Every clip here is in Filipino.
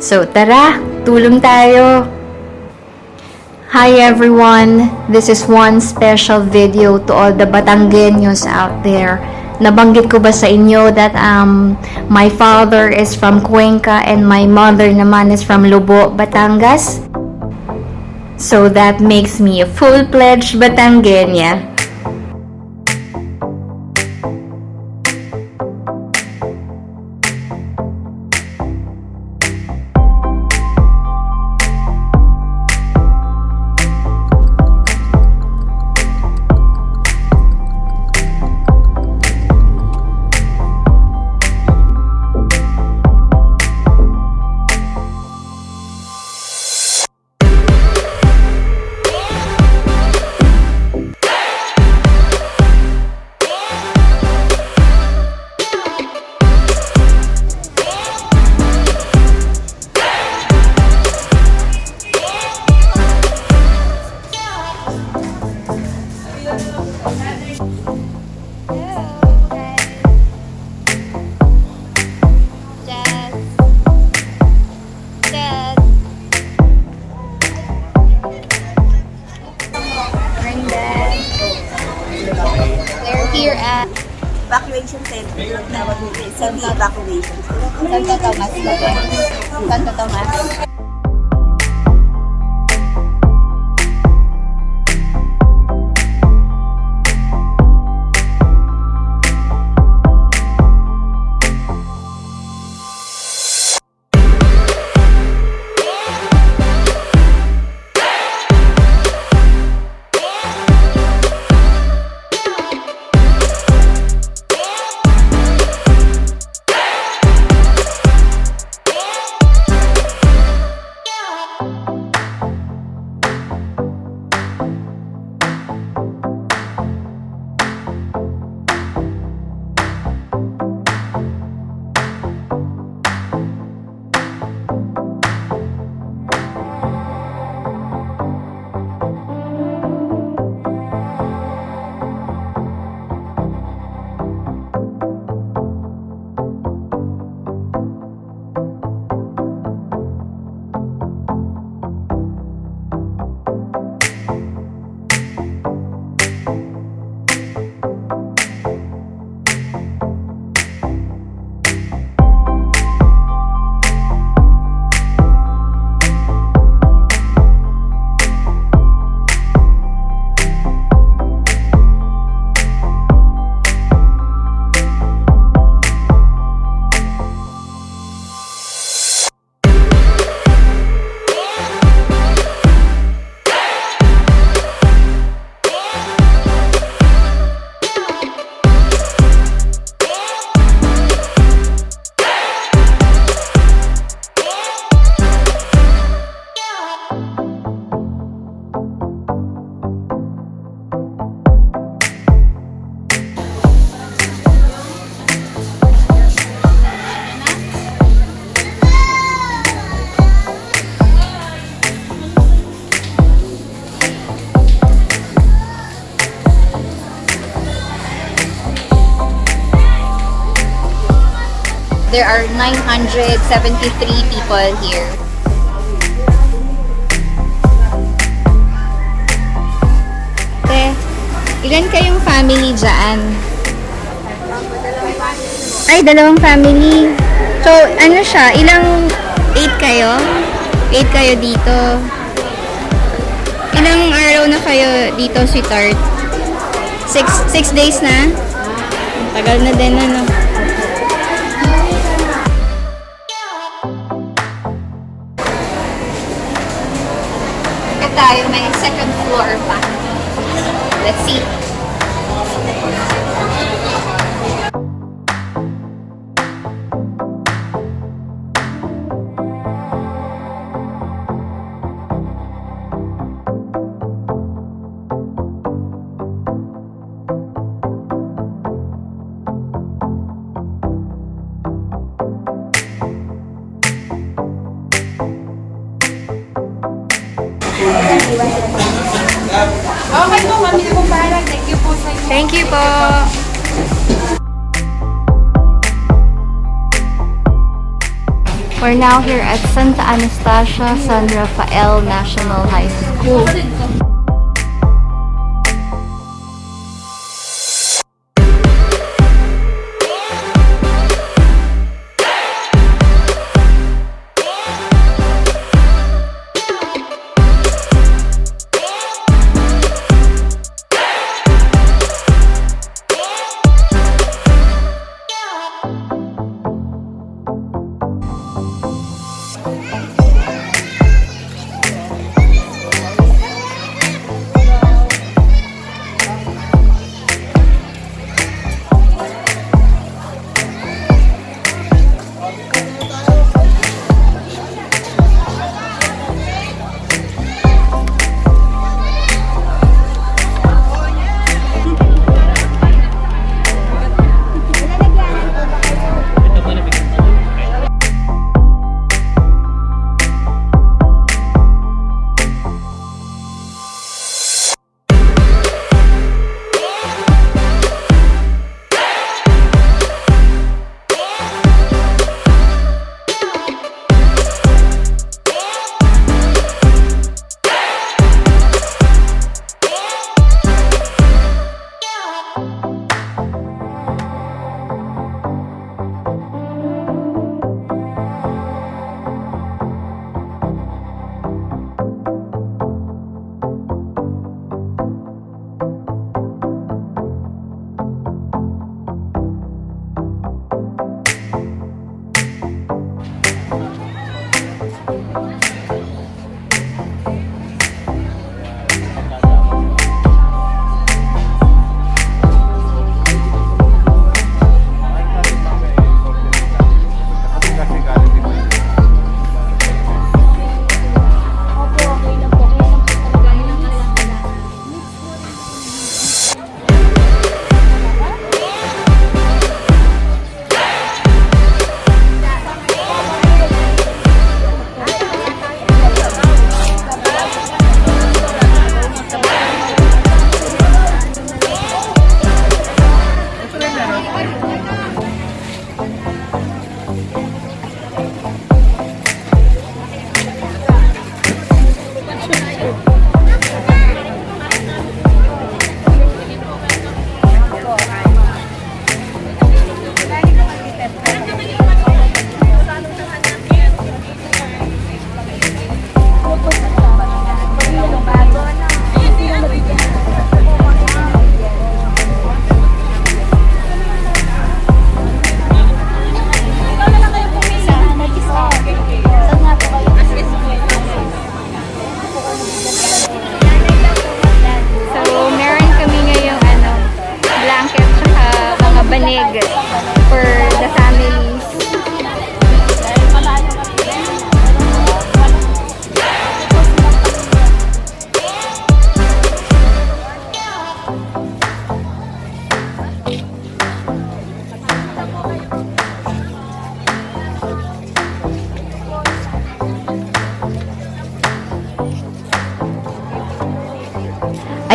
So tara, tulong tayo! Hi everyone! This is one special video to all the Batanggenyos out there. Nabanggit ko ba sa inyo that my father is from Cuenca and my mother naman is from Lobo, Batangas? So that makes me a full-fledged Batanggenya. Here at Evacuation Centers. Santa Evacuation Centers. Santa Tomas. Santa Tomas. There are 973 people here. Ilan kayong family dyan? Ay, dalawang family. So, ano siya? Ilang 8 kayo? 8 kayo dito. Ilang araw na kayo dito, sweetheart? 6 days na? Tagal na din, ano? Tayo may second floor pa. Let's see. Okay po, kami na po para. Thank you po sa inyo. Thank you po. We're now here at Santa Anastacia San Rafael National High School.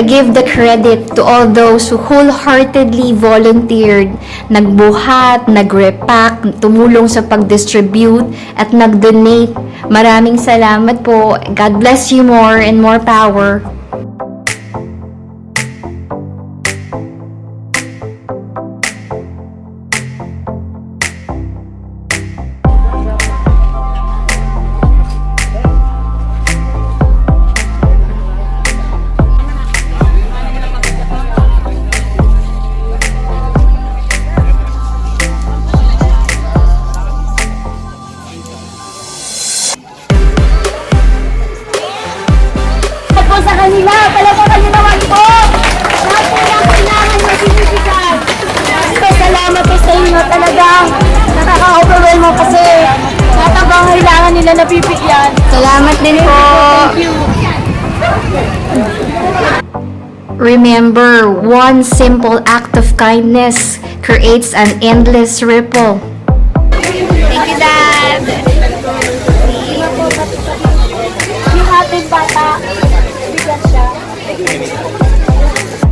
I give the credit to all those who wholeheartedly volunteered, nagbuhat, nag-repack, tumulong sa pag-distribute, at nag-donate. Maraming salamat po. God bless you more and more power. Sa kanila, palagakan niyo naman po. Lahat po ng kailangan na sinisigan. So, salamat po sa inyo. Talagang nakaka-overwhelm mo kasi lahat ang kailangan nila napipigyan. Salamat din po. Thank you. Remember, one simple act of kindness creates an endless ripple. Thank you, Dad. Yung ating bata, bigat siya.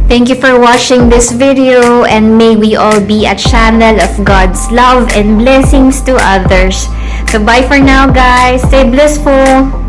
Thank you for watching this video, and may we all be a channel of God's love and blessings to others. So bye for now guys. Stay blissful.